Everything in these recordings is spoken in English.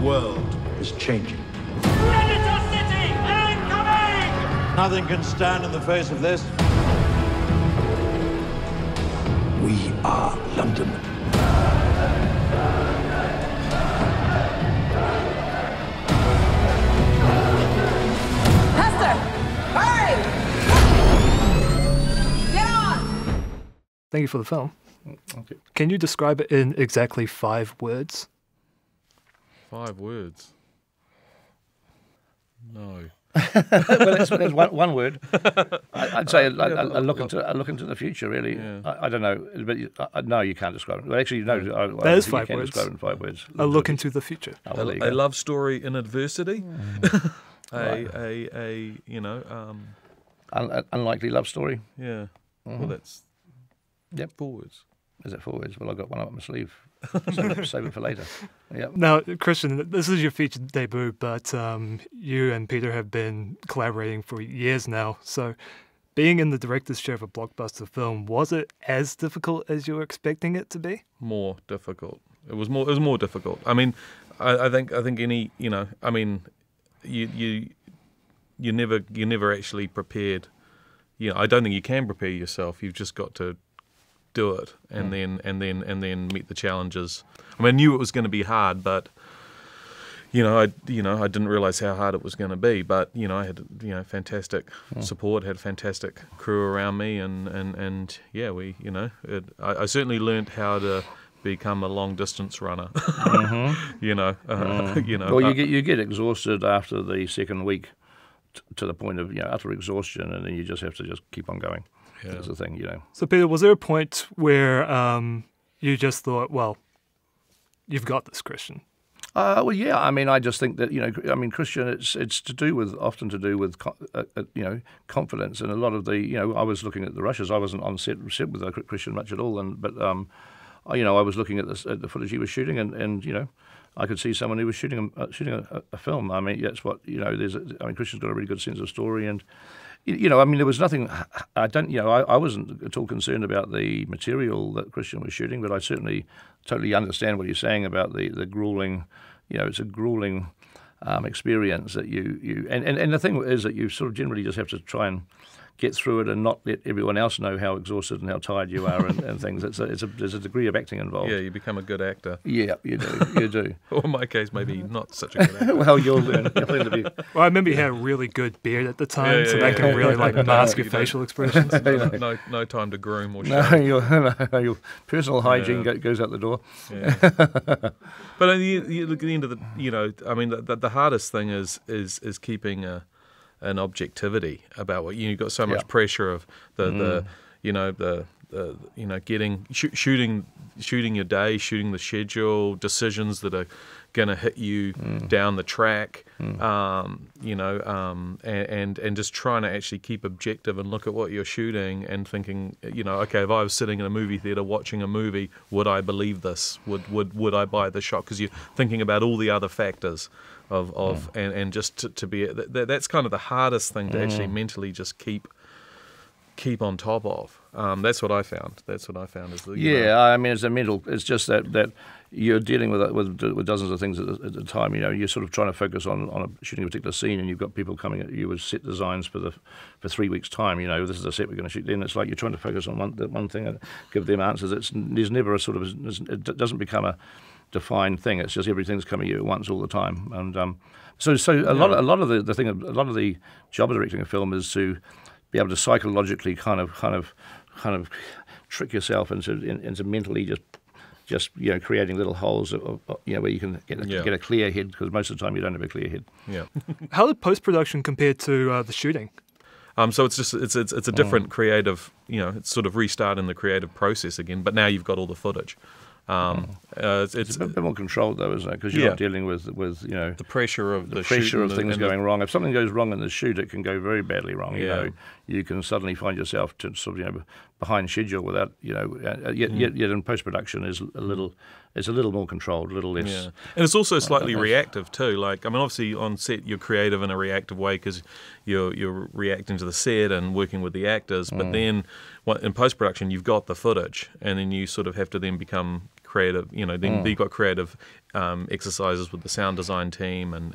world is changing. Predator City incoming! Nothing can stand in the face of this. We are London. Hester! Hurry! Get on! Thank you for the film. Okay. Can you describe it in exactly 5 words? 5 words? No. Well, there's one word. I'd say a look into the future. Really, Yeah. I don't know, but no, you can't describe it. Well, actually, no, That is you 5 can words. describe it in 5 words. A look into the future. Oh, well, there you A go. love story in adversity. Right. Unlikely love story. Yeah. Well, that's Yep. 4 words. Is it 4 words? Well, I've got one up my sleeve. Save it for later. Yep. Now, Christian, this is your feature debut, but you and Peter have been collaborating for years now. So being in the director's chair of a blockbuster film, was it as difficult as you were expecting it to be? More difficult. It was more difficult. I mean, I think any, I mean, you're never actually prepared. I don't think you can prepare yourself. You've just got to do it and then meet the challenges. I mean, I knew it was going to be hard, but I didn't realize how hard it was going to be. But I had fantastic support, had a fantastic crew around me, and yeah, I certainly learnt how to become a long distance runner. Well, you get exhausted after the second week to the point of utter exhaustion, and then you just have to just keep on going. Yeah. That's the thing, So, Peter, was there a point where you just thought, well, you've got this, Christian? Well, yeah. I mean, I just think that Christian, it's often to do with confidence, and a lot of the I was looking at the rushes. I wasn't on set with Christian much at all, but I was looking at the footage he was shooting, and I could see someone who was shooting a film. I mean, that's what Christian's got a really good sense of story, and there was nothing. I wasn't at all concerned about the material that Christian was shooting, but I certainly totally understand what you're saying about the grueling. It's a grueling experience that and the thing is that you sort of generally just have to try and get through it and not let everyone else know how exhausted and how tired you are and things. There's a degree of acting involved. Yeah, you become a good actor. Yeah, you do. Or in my case, maybe not such a good actor. Well, you'll learn. You'll learn to be. Well, I remember you had a really good beard at the time, Yeah, so yeah, that can really mask your facial expressions. No time to groom or No, shave. your personal hygiene goes out the door. Yeah. But you look at the end of the hardest thing is keeping an objectivity about what you've got so much pressure of shooting your day, shooting the schedule, decisions that are going to hit you down the track, and just trying to actually keep objective and look at what you're shooting and thinking, okay, if I was sitting in a movie theater watching a movie, would I believe this? Would I buy the shot? Because you're thinking about all the other factors and just to be that's kind of the hardest thing to actually mentally just keep on top of. That's what I found. That's what I found. I mean, it's just that you're dealing with dozens of things at the time. You're sort of trying to focus on shooting a particular scene, and you've got people coming at you with set designs for 3 weeks' time. This is a set we're going to shoot. Then it's like you're trying to focus on one thing and give them answers. There's never a sort of it doesn't become a defined thing. It's just everything's coming at you at once all the time. And so a lot of the job of directing a film is to be able to psychologically kind of trick yourself into mentally just creating little holes where you can get a clear head, because most of the time you don't have a clear head. Yeah. How did post-production compare to the shooting? So it's a different creative, it's sort of restarting the creative process again. But now you've got all the footage. It's a bit more controlled though, isn't it? Because you're not dealing with the pressure of the pressure of things going wrong. If something goes wrong in the shoot, it can go very badly wrong. You can suddenly find yourself sort of behind schedule without yet in post production is a little more controlled, a little less. Yeah, and it's also slightly reactive too. Like, I mean, obviously on set you're creative in a reactive way because you're reacting to the set and working with the actors. But then in post production you've got the footage, and then you sort of have to then become creative, then you've got creative exercises with the sound design team,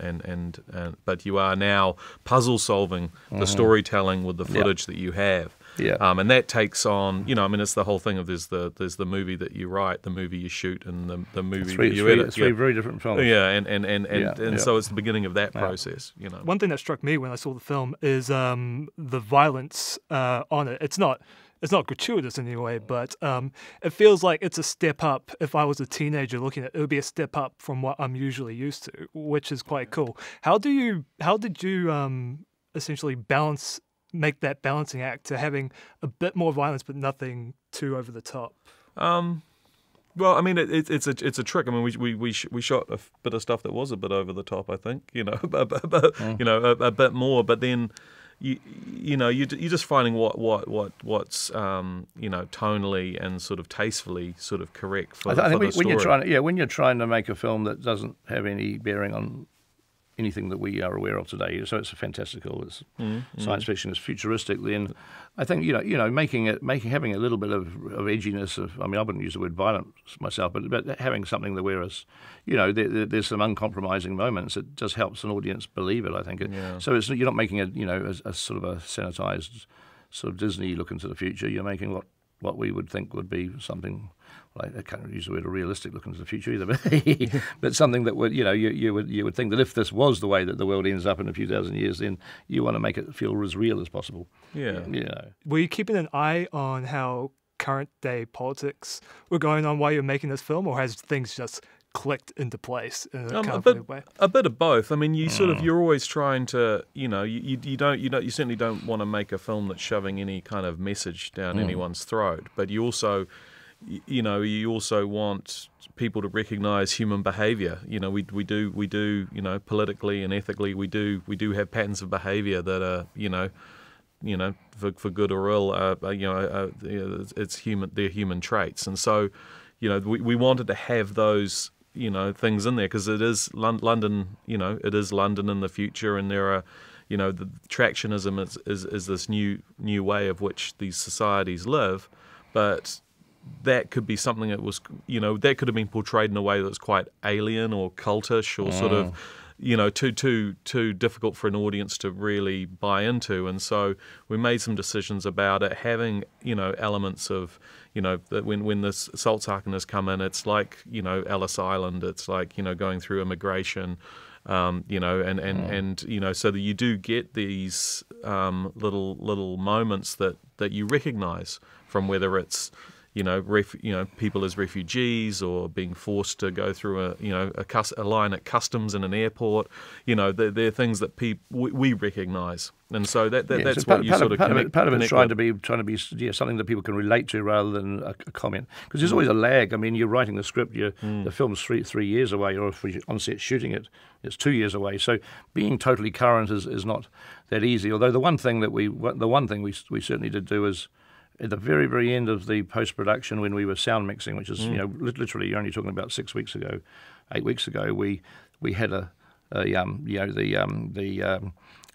but you are now puzzle solving the storytelling with the footage that you have. Yeah. And that takes on, it's the whole thing of there's the movie that you write, the movie you shoot, and the movie that you edit. Three very different films. Yeah, and so it's the beginning of that process. One thing that struck me when I saw the film is the violence on it. It's not gratuitous in any way, but it feels like it's a step up. If I was a teenager looking at it, it would be a step up from what I'm usually used to, which is quite cool. How did you essentially make that balancing act to having a bit more violence but nothing too over the top? Well, I mean, it's a trick. I mean, we shot a bit of stuff that was a bit over the top, I think, a bit more. But then, you're just finding what's tonally and sort of tastefully sort of correct for the story. When you're trying to make a film that doesn't have any bearing on anything that we are aware of today, so it's fantastical, it's science fiction, it's futuristic, then I think having a little bit of edginess I wouldn't use the word violent myself, but having something that whereas there's some uncompromising moments, it just helps an audience believe it, I think. So you're not making a sort of a sanitized sort of Disney look into the future. You're making what we would think would be something. Well, I can't use the word a realistic look into the future either, but something that would you would think that if this was the way that the world ends up in a few thousand years, then you want to make it feel as real as possible. Yeah. Were you keeping an eye on how current day politics were going on while you're making this film, or has things just clicked into place in a kind of weird way? A bit of both. I mean, you're always trying to, you certainly don't want to make a film that's shoving any kind of message down anyone's throat, but you also want people to recognise human behaviour. We do, politically and ethically, we do have patterns of behaviour that are, for good or ill, they're human traits, and so, we wanted to have those, things in there because it is London, it is London in the future, and there are, the tractionism is this new way of which these societies live, but that could be something that was, that could have been portrayed in a way that was quite alien or cultish or sort of, too difficult for an audience to really buy into. And so we made some decisions about it having, elements of, that when the Salt Sarkiners come in, it's like, Ellis Island, it's like, going through immigration, and so that you do get these little moments that you recognise from whether it's, people as refugees or being forced to go through a line at customs in an airport. They're things that we recognise, and so that's what you sort of connect. Part of it's trying to be something that people can relate to rather than a comment, because there's always a lag. I mean, you're writing the script, the film's three years away, or if we're on set shooting it, it's 2 years away. So being totally current is not that easy. Although the one thing we certainly did do is, at the very, very end of the post-production, when we were sound mixing, which is literally you're only talking about 8 weeks ago, we had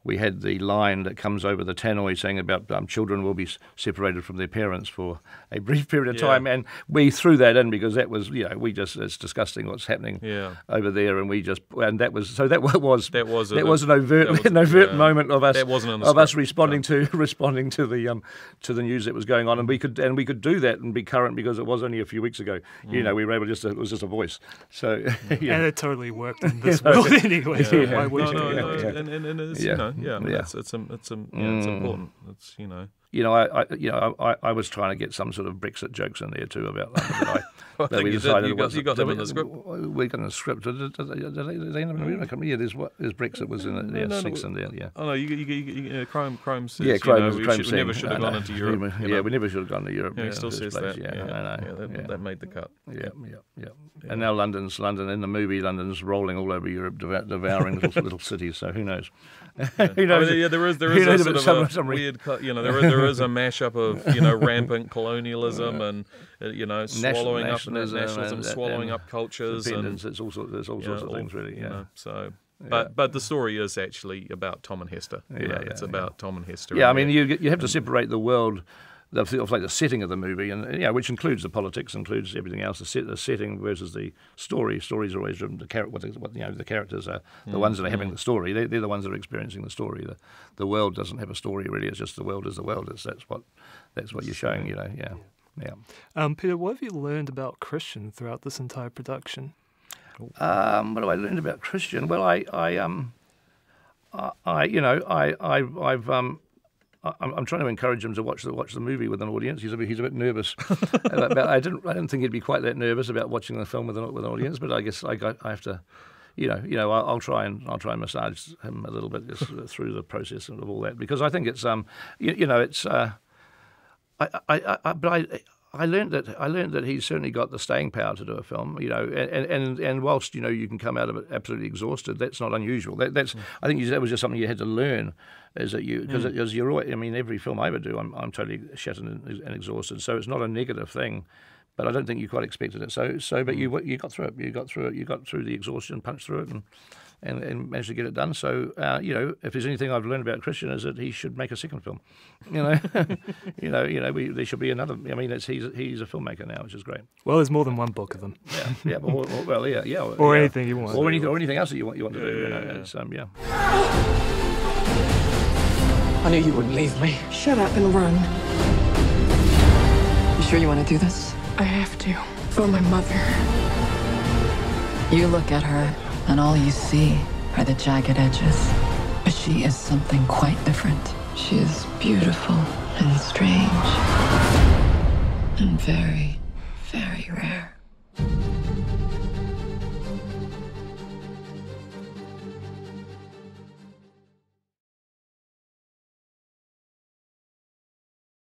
we had the line that comes over the tannoy saying about children will be separated from their parents for a brief period of time, and we threw that in because that was it's disgusting what's happening over there, and that was an overt moment of us responding to the news that was going on, and we could do that and be current because it was only a few weeks ago. We were able it was just a voice. So and it totally worked in this world anyway. So why would you? And it's, it's important. It's I was trying to get some sort of Brexit jokes in there too about London, but I think you got them in the script. We got in the script. Did they end up in the script? Yeah, there's Brexit was in it. Yeah, six in there. Yeah. Oh no, Chrome says. Yeah, Chrome we never should have gone into Europe. Yeah, we never should have gone to Europe. Yeah, he still says that. Yeah, that made the cut. Yeah. And now London in the movie. London's rolling all over Europe, devouring little cities. So who knows? Who knows? There is a sort of weird. There is a mashup of rampant colonialism and swallowing up nationalism, swallowing up cultures, and there's all sorts of things really. Yeah. But the story is actually about Tom and Hester. It's about Tom and Hester. Yeah, I mean you have to separate the world the setting of the movie, and which includes the politics, includes everything else. The setting versus the story. Stories are always driven. The characters are the ones that are having the story. They're the ones that are experiencing the story. The world doesn't have a story really. It's just the world is the world. That's what you're showing. Yeah. Peter, what have you learned about Christian throughout this entire production? What have I learned about Christian? Well, I'm trying to encourage him to watch the movie with an audience. He's a bit nervous. I didn't think he'd be quite that nervous about watching the film with an audience. But I guess I have to, I'll try and massage him a little bit just through the process of all that, because I think it's I learned that he's certainly got the staying power to do a film, and whilst you can come out of it absolutely exhausted, that's not unusual. I think that was just something you had to learn, is that because you're right. I mean, every film I ever do, I'm totally shattered and exhausted, so it's not a negative thing. But I don't think you quite expected it. But you got through it. You got through the exhaustion, punched through it, and managed to get it done. So, if there's anything I've learned about Christian, is that he should make a second film. There should be another. I mean, he's a filmmaker now, which is great. Well, there's more than one book of them. Yeah. Or anything you want. Or anything else that you want to do. I knew you wouldn't leave me. Shut up and run. You sure you want to do this? I have to. For my mother. You look at her, and all you see are the jagged edges. But she is something quite different. She is beautiful and strange. And very, very rare.